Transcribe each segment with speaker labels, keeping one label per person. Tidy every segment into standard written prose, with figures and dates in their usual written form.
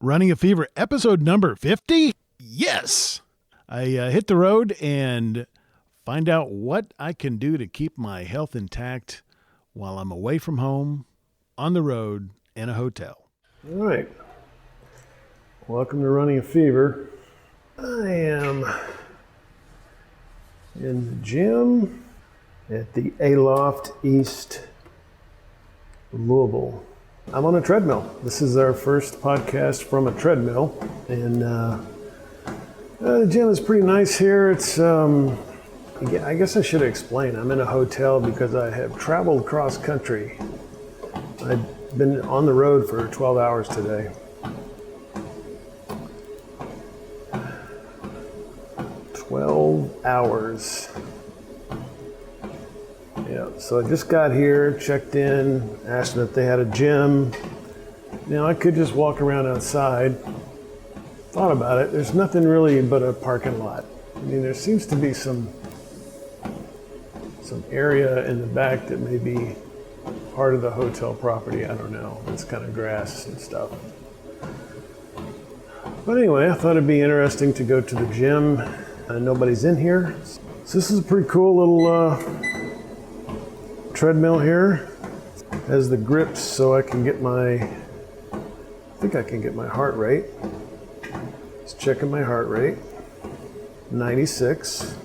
Speaker 1: Running a Fever, episode number 50? Yes! I hit the road and find out what I can do to keep my health intact while I'm away from home, on the road, in a hotel.
Speaker 2: All right. Welcome to Running a Fever. I am in the gym at the Aloft East, Louisville. I'm on a treadmill. This is our first podcast from a treadmill, and the gym is pretty nice here. It's I guess I should explain. I'm in a hotel because I have traveled cross country. I've been on the road for 12 hours today. Hours. Yeah, so I just got here, checked in, asked them if they had a gym. Now I could just walk around outside. Thought about it. There's nothing really but a parking lot. I mean, there seems to be some area in the back that may be part of the hotel property. I don't know. It's kind of grass and stuff. But anyway, I thought it'd be interesting to go to the gym. Nobody's in here. So this is a pretty cool little treadmill here. Has the grips so I can get I think I can get my heart rate. Just checking my heart rate. 96.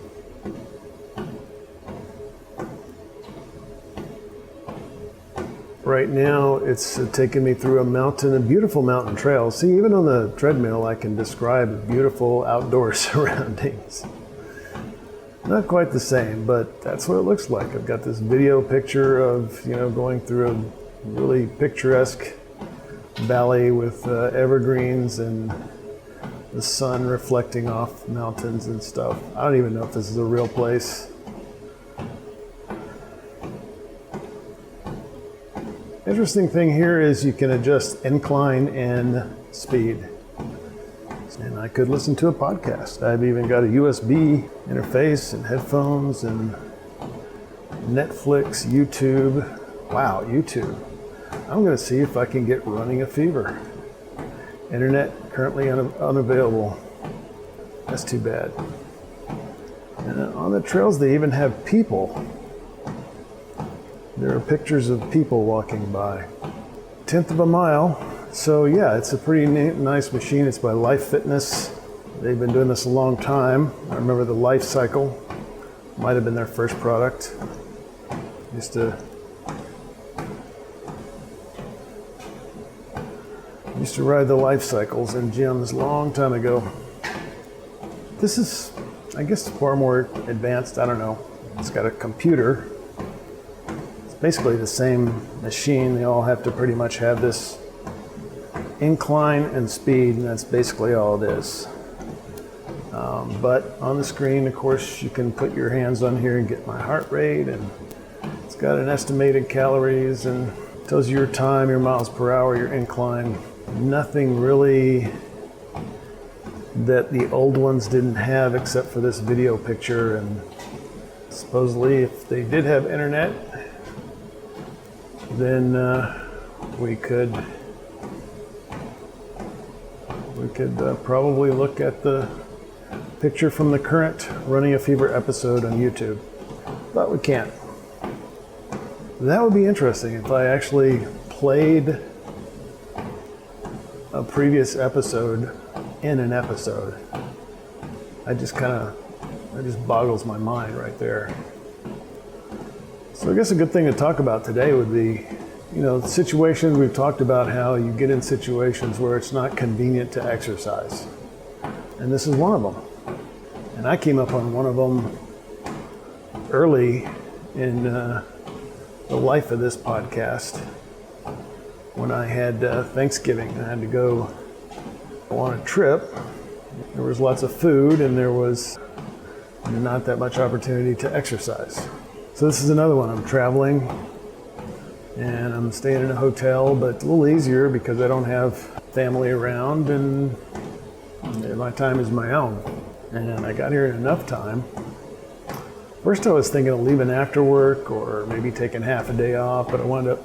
Speaker 2: Right now it's taking me through a beautiful mountain trail. See, even on the treadmill I can describe beautiful outdoor surroundings. Not quite the same, but that's what it looks like. I've got this video picture of, going through a really picturesque valley with evergreens and the sun reflecting off mountains and stuff. I don't even know if this is a real place. Interesting thing here is you can adjust incline and speed. And I could listen to a podcast. I've even got a USB interface and headphones and Netflix, YouTube. Wow, YouTube. I'm going to see if I can get Running a Fever. Internet currently unavailable. That's too bad. And on the trails they even have people. There are pictures of people walking by. 1/10 of a mile. So yeah, it's a pretty nice machine. It's by Life Fitness. They've been doing this a long time. I remember the Life Cycle. Might have been their first product. Used to ride the Life Cycles in gyms a long time ago. This is, I guess, far more advanced. I don't know. It's got a computer. It's basically the same machine. They all have to pretty much have this incline and speed, and that's basically all it is. But on the screen, of course, you can put your hands on here and get my heart rate, and it's got an estimated calories and tells you your time, your miles per hour, your incline. Nothing really that the old ones didn't have except for this video picture, and supposedly if they did have internet, then we could probably look at the picture from the current Running a Fever episode on YouTube, but we can't. That would be interesting if I actually played a previous episode in an episode. It just boggles my mind right there. So I guess a good thing to talk about today would be, situations. We've talked about how you get in situations where it's not convenient to exercise. And this is one of them. And I came up on one of them early in the life of this podcast when I had Thanksgiving. I had to go on a trip. There was lots of food and there was not that much opportunity to exercise. So this is another one. I'm traveling and I'm staying in a hotel, but it's a little easier because I don't have family around and my time is my own. And I got here in enough time. First I was thinking of leaving after work or maybe taking half a day off, but I wound up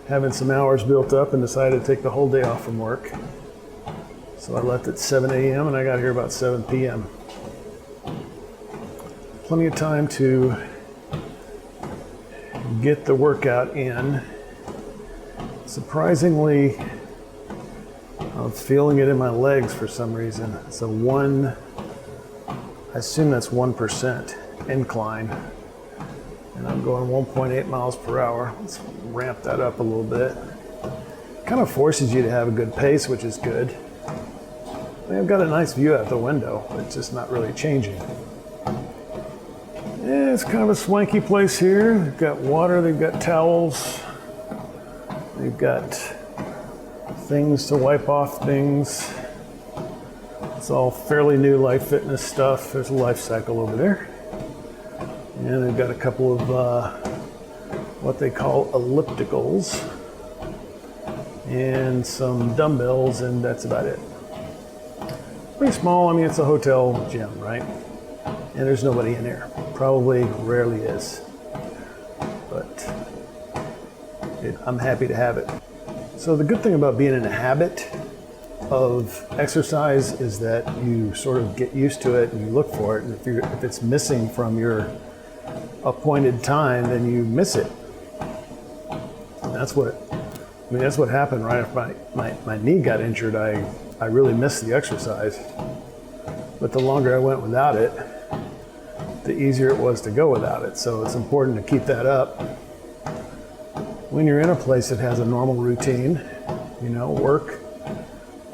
Speaker 2: having some hours built up and decided to take the whole day off from work. So I left at 7 a.m. and I got here about 7 p.m. Plenty of time to get the workout in. Surprisingly, I'm feeling it in my legs for some reason. It's I assume that's 1% incline. And I'm going 1.8 miles per hour. Let's ramp that up a little bit. Kind of forces you to have a good pace, which is good. I've got a nice view out the window, but it's just not really changing. Yeah, it's kind of a swanky place here. They've got water, they've got towels, they've got things to wipe off things. It's all fairly new Life Fitness stuff. There's a Life Cycle over there. And they've got a couple of what they call ellipticals and some dumbbells, and that's about it. Pretty small. I mean, it's a hotel gym, right? And there's nobody in there. Probably rarely is. But I'm happy to have it. So the good thing about being in a habit of exercise is that you sort of get used to it and you look for it. And if it's missing from your appointed time, then you miss it. And that's what happened right after my knee got injured. I really missed the exercise. But the longer I went without it, the easier it was to go without it. So it's important to keep that up. When you're in a place that has a normal routine, work,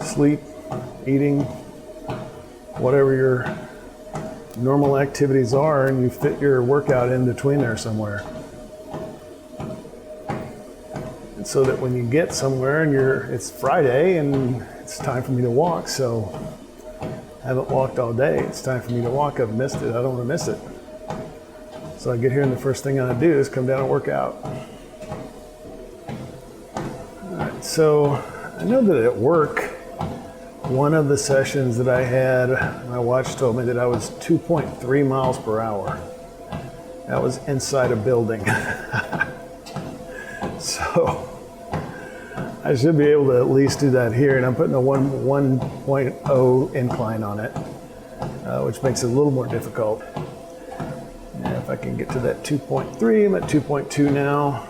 Speaker 2: sleep, eating, whatever your normal activities are, and you fit your workout in between there somewhere. And so that when you get somewhere and it's Friday and it's time for me to walk, so I haven't walked all day. It's time for me to walk. I've missed it. I don't want to miss it. So I get here and the first thing I do is come down and work out. All right, so I know that at work, one of the sessions that I had, my watch told me that I was 2.3 miles per hour. That was inside a building. So I should be able to at least do that here, and I'm putting a 1.0 incline on it, which makes it a little more difficult. And if I can get to that 2.3, I'm at 2.2 now.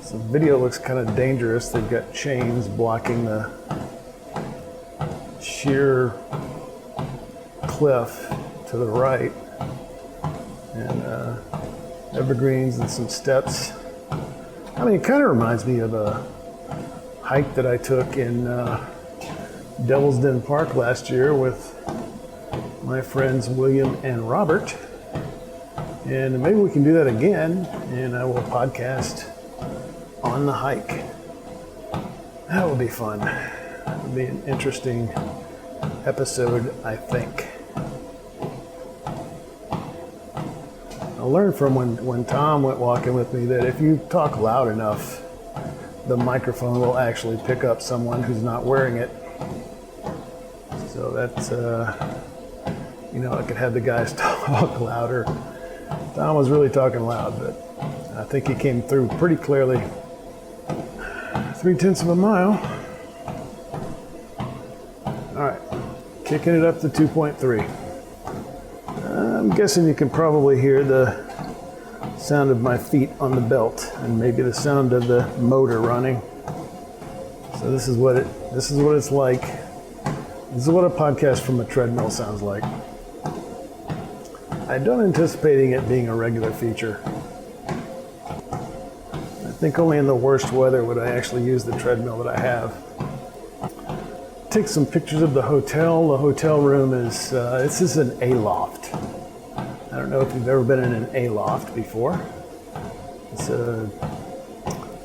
Speaker 2: So the video looks kind of dangerous. They've got chains blocking the sheer cliff to the right, and evergreens and some steps. I mean, it kind of reminds me of a hike that I took in Devil's Den Park last year with my friends William and Robert. And maybe we can do that again, and I will podcast on the hike. That would be fun. That would be an interesting episode, I think. I learned from when Tom went walking with me that if you talk loud enough, the microphone will actually pick up someone who's not wearing it. So that's, I could have the guys talk louder. Tom was really talking loud, but I think he came through pretty clearly. 0.3 of a mile. All right, kicking it up to 2.3. I'm guessing you can probably hear the sound of my feet on the belt and maybe the sound of the motor running. So this is what it's like. This is what a podcast from a treadmill sounds like. I don't anticipate it being a regular feature. I think only in the worst weather would I actually use the treadmill that I have. Take some pictures of the hotel. The hotel room is, this is an A-loft. I don't know if you've ever been in an A-loft before. It's a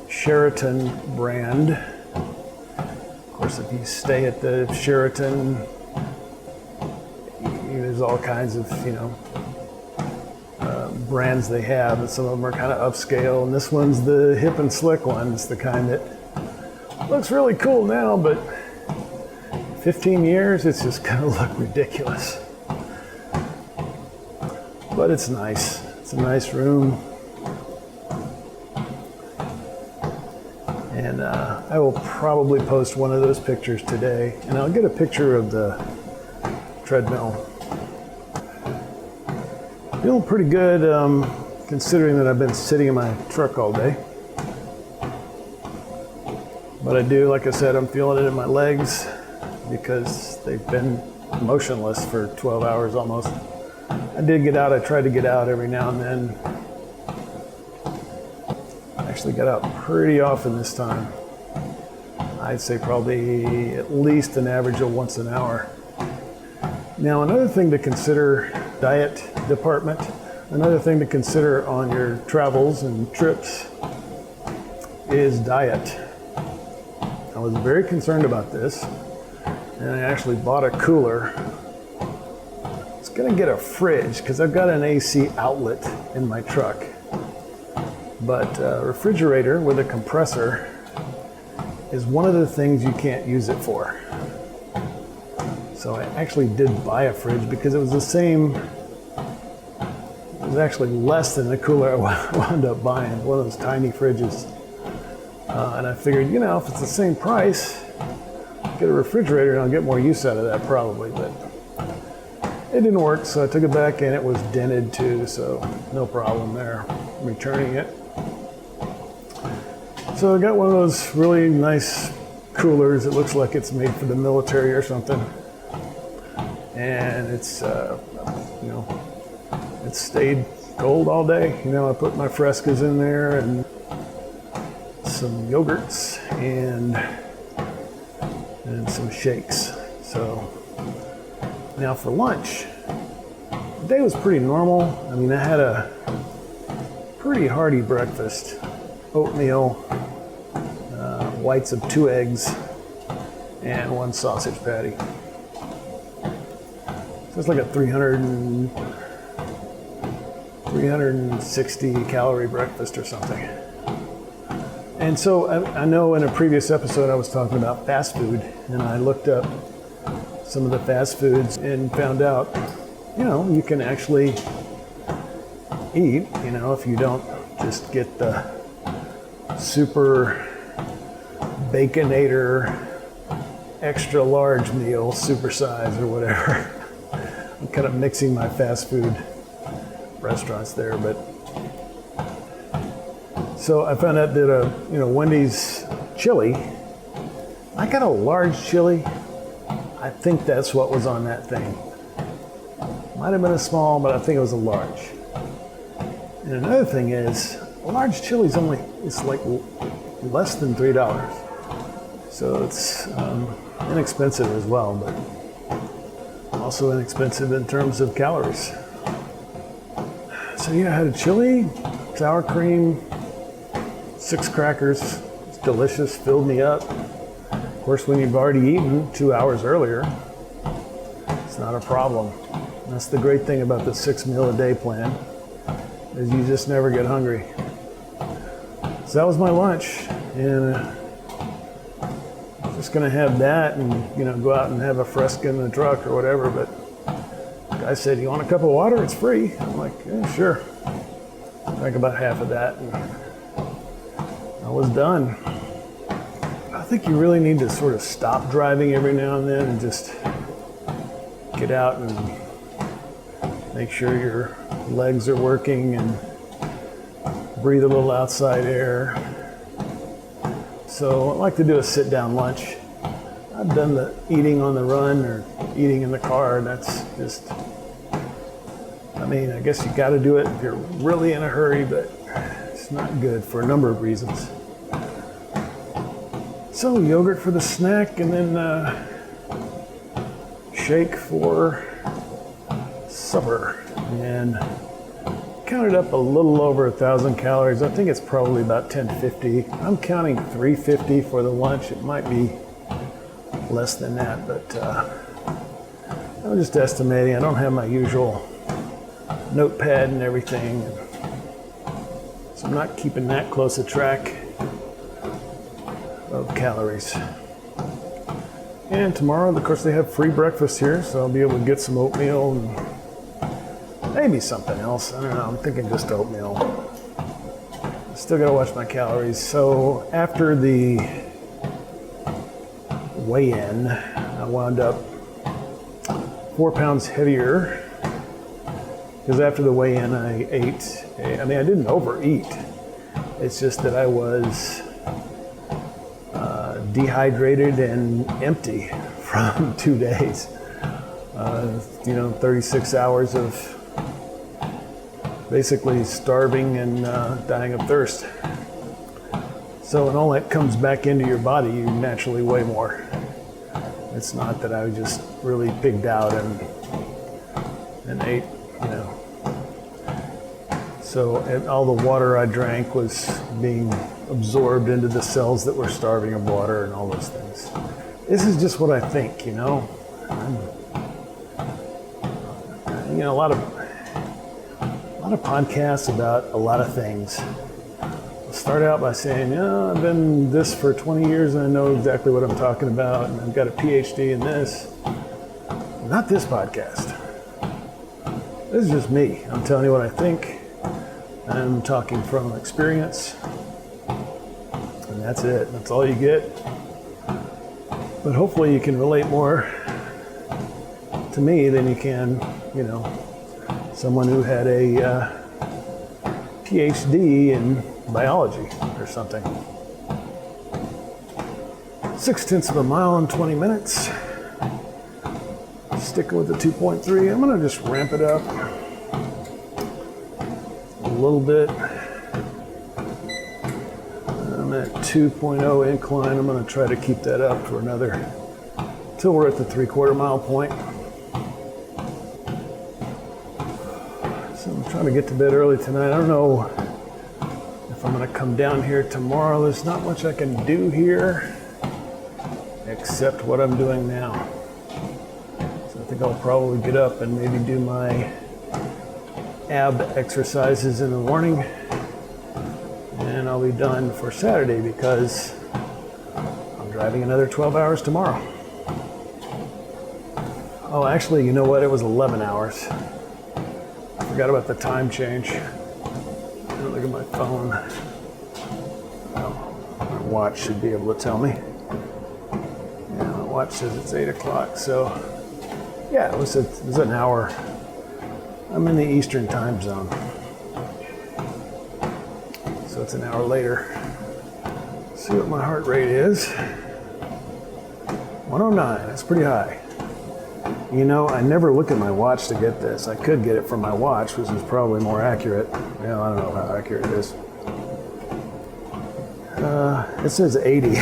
Speaker 2: Sheraton brand. Of course, if you stay at the Sheraton, there's all kinds of, brands they have, and some of them are kind of upscale, and this one's the hip and slick one. It's the kind that looks really cool now, but 15 years, it's just gonna look ridiculous. But it's nice. It's a nice room. And I will probably post one of those pictures today, and I'll get a picture of the treadmill. Feeling pretty good, considering that I've been sitting in my truck all day. But I do, like I said, I'm feeling it in my legs because they've been motionless for 12 hours almost. I did get out. I tried to get out every now and then. I actually got out pretty often this time. I'd say probably at least an average of once an hour. Now, another thing to consider, diet department, another thing to consider on your travels and trips is diet. I was very concerned about this, and I actually bought a cooler. I was gonna get a fridge because I've got an AC outlet in my truck, but a refrigerator with a compressor is one of the things you can't use it for. So I actually did buy a fridge because it was the same, it was actually less than the cooler I wound up buying, one of those tiny fridges. And I figured, you know, if it's the same price, get a refrigerator and I'll get more use out of that probably, but it didn't work, so I took it back and it was dented too, so no problem there, returning it. So I got one of those really nice coolers. It looks like it's made for the military or something. And it's, you know, it stayed cold all day. You know, I put my Frescas in there and some yogurts and some shakes. So now for lunch, the day was pretty normal. I mean, I had a pretty hearty breakfast. Oatmeal, whites of 2 eggs, and 1 sausage patty. So it's like a 360 calorie breakfast or something. And so I know in a previous episode I was talking about fast food, and I looked up some of the fast foods and found out, you know, you can actually eat, you know, if you don't just get the super baconator extra large meal, super size or whatever. I'm kind of mixing my fast food restaurants there, but so I found out that Wendy's chili, I got a large chili. I think that's what was on that thing. Might have been a small, but I think it was a large. And another thing is, a large chili is it's like less than $3. So it's inexpensive as well, but also inexpensive in terms of calories. So yeah, I had a chili, sour cream, 6 crackers. It's delicious, filled me up. Of course, when you've already eaten 2 hours earlier, it's not a problem. That's the great thing about the 6 meal a day plan, is you just never get hungry. So that was my lunch, and I'm just gonna have that and, you know, go out and have a Fresca in the truck or whatever, but the guy said, "You want a cup of water? It's free." I'm like, "Yeah, sure." Drank about half of that and I was done. I think you really need to sort of stop driving every now and then and just get out and make sure your legs are working and breathe a little outside air. So I like to do a sit-down lunch. I've done the eating on the run or eating in the car. That's just, I mean, I guess you got to do it if you're really in a hurry, but it's not good for a number of reasons. So yogurt for the snack, and then shake for supper. And counted up a little over 1,000 calories. I think it's probably about 1050. I'm counting 350 for the lunch. It might be less than that, but I'm just estimating. I don't have my usual notepad and everything, so I'm not keeping that close a track of calories. And tomorrow, of course, they have free breakfast here, so I'll be able to get some oatmeal and maybe something else. I don't know. I'm thinking just oatmeal. Still gotta watch my calories. So after the weigh-in, I wound up 4 pounds heavier because after the weigh-in I ate, I didn't overeat. It's just that I was dehydrated and empty from 2 days. 36 hours of basically starving and dying of thirst. So when all that comes back into your body, you naturally weigh more. It's not that I just really pigged out and ate, So all the water I drank was being absorbed into the cells that were starving of water and all those things. This is just what I think, a lot of podcasts about a lot of things. I'll start out by saying, I've been this for 20 years and I know exactly what I'm talking about and I've got a PhD in this. Not this podcast. This is just me. I'm telling you what I think. I'm talking from experience. And that's it. That's all you get. But hopefully you can relate more to me than you can, someone who had a PhD in biology or something. 0.6 of a mile in 20 minutes. Sticking with the 2.3. I'm going to just ramp it up a little bit. I'm at 2.0 incline. I'm going to try to keep that up for till we're at the 3/4 mile point. So I'm trying to get to bed early tonight. I don't know if I'm going to come down here tomorrow. There's not much I can do here except what I'm doing now. So I think I'll probably get up and maybe do my ab exercises in the morning. And I'll be done for Saturday because I'm driving another 12 hours tomorrow. Oh, actually, you know what? It was 11 hours. I forgot about the time change. Look at my phone. Well, my watch should be able to tell me. Yeah, my watch says it's 8 o'clock. So, yeah, it was an hour. I'm in the Eastern time zone. So it's an hour later. See what my heart rate is. 109, that's pretty high. I never look at my watch to get this. I could get it from my watch, which is probably more accurate. I don't know how accurate it is. It says 80.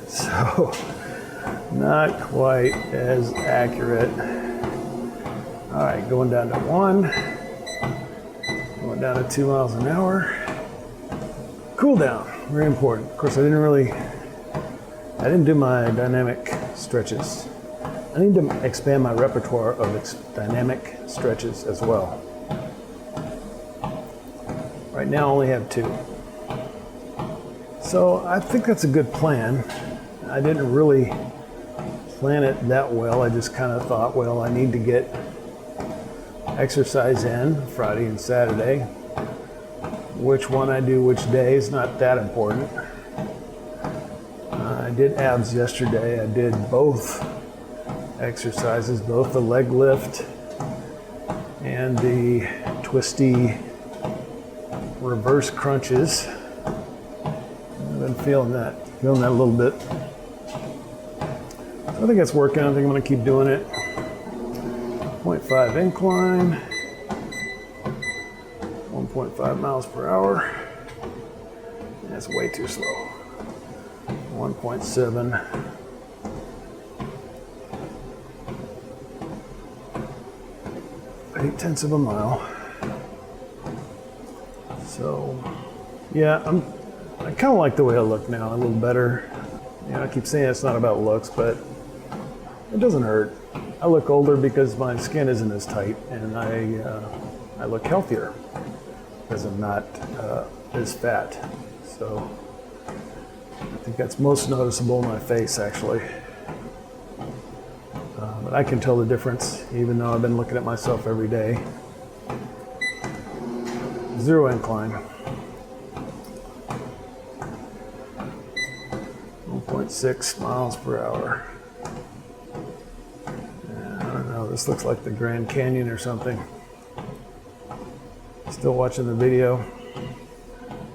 Speaker 2: So, not quite as accurate. All right, going down to 1. Going down to 2 miles an hour. Cool down, very important. Of course, I didn't do my dynamic stretches. I need to expand my repertoire of dynamic stretches as well. Right now I only have 2. So I think that's a good plan. I didn't really plan it that well. I just kind of thought, well, I need to get exercise in Friday and Saturday. Which one I do which day is not that important. I did abs yesterday. I did both exercises, both the leg lift and the twisty reverse crunches. I've been feeling that a little bit. So I think it's working. I think I'm going to keep doing it. 0.5 incline, 1.5 miles per hour. That's way too slow. 1.7. 0.8 of a mile. So, yeah, I kind of like the way I look now, a little better. I keep saying it's not about looks, but it doesn't hurt. I look older because my skin isn't as tight, and I look healthier because I'm not as fat. So I think that's most noticeable in my face, actually. But I can tell the difference, even though I've been looking at myself every day. zero incline. 1.6 miles per hour. I don't know, this looks like the Grand Canyon or something. Still watching the video.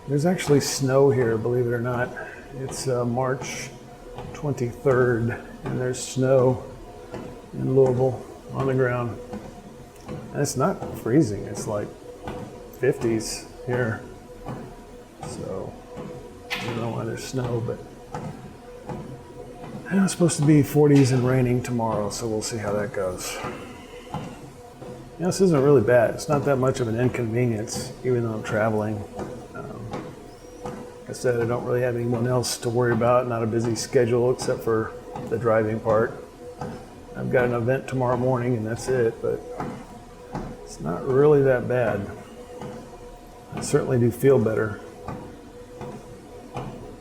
Speaker 2: There's actually snow here, believe it or not. It's March 23rd, and there's snow in Louisville on the ground. And it's not freezing, it's like 50s here. So, I don't know why there's snow, but it's supposed to be 40s and raining tomorrow, so we'll see how that goes. Yeah, this isn't really bad. It's not that much of an inconvenience, even though I'm traveling. Like I said, I don't really have anyone else to worry about, not a busy schedule except for the driving part. I've got an event tomorrow morning and that's it, but it's not really that bad. I certainly do feel better.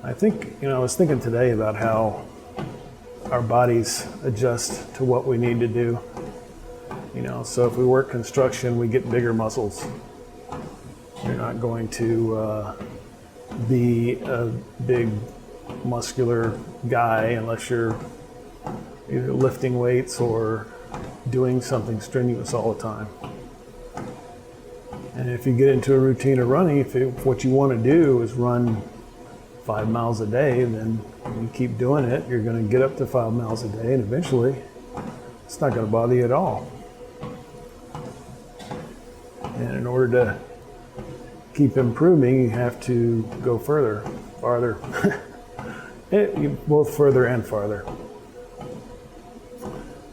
Speaker 2: I think, I was thinking today about how our bodies adjust to what we need to do. So if we work construction, we get bigger muscles. You're not going to be a big muscular guy unless you're either lifting weights or doing something strenuous all the time. And if you get into a routine of running, if what you want to do is run 5 miles a day, then you keep doing it, you're going to get up to 5 miles a day, and eventually it's not going to bother you at all. And in order to keep improving, you have to go farther. Both further and farther.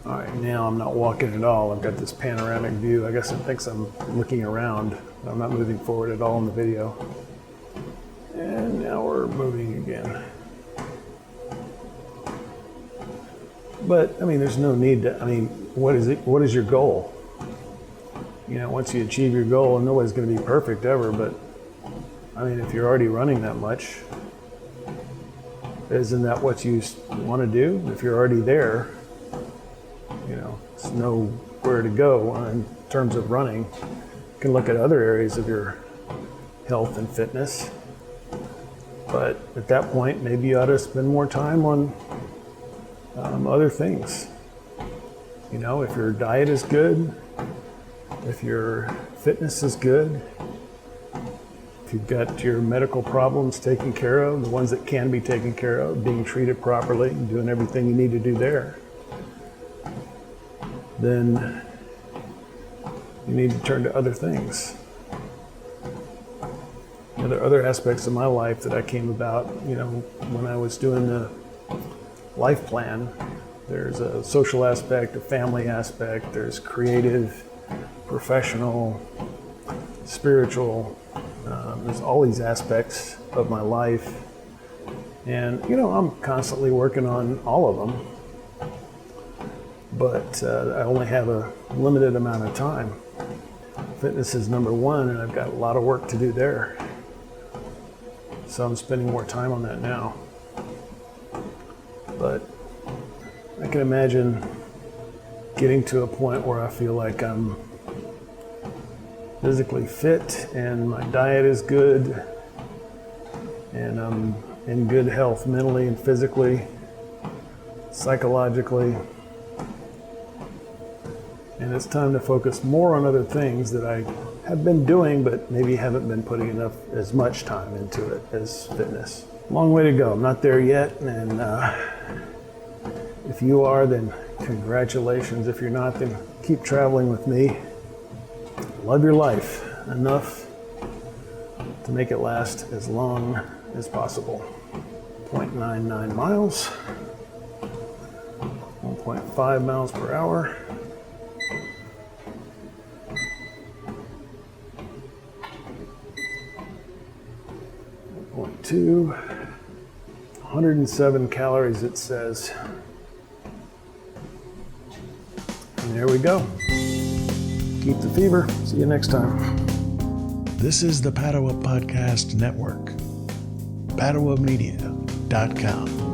Speaker 2: All right, now I'm not walking at all. I've got this panoramic view. I guess it thinks I'm looking around. I'm not moving forward at all in the video. And now we're moving again. But, there's no need to, what is your goal? Once you achieve your goal, and nobody's going to be perfect ever, but if you're already running that much, isn't that what you want to do? If you're already there, there's nowhere to go in terms of running. You can look at other areas of your health and fitness, but at that point, maybe you ought to spend more time on other things. If your diet is good, if your fitness is good, if you've got your medical problems taken care of, the ones that can be taken care of, being treated properly, doing everything you need to do there, then you need to turn to other things. There are other aspects of my life that I came about, when I was doing the life plan. There's a social aspect, a family aspect, there's creative, professional, spiritual, there's all these aspects of my life. And, I'm constantly working on all of them. But I only have a limited amount of time. Fitness is number one, and I've got a lot of work to do there. So I'm spending more time on that now. But I can imagine getting to a point where I feel like I'm physically fit and my diet is good and I'm in good health mentally and physically, psychologically. And it's time to focus more on other things that I have been doing, but maybe haven't been putting as much time into it as fitness. Long way to go. I'm not there yet, and if you are, then congratulations. If you're not, then keep traveling with me. Love your life enough to make it last as long as possible. 0.99 miles, 1.5 miles per hour. 1.2, 107 calories it says. And there we go. Keep the fever. See you next time.
Speaker 1: This is the Paddle Up Podcast Network. PaddleUpMedia.com.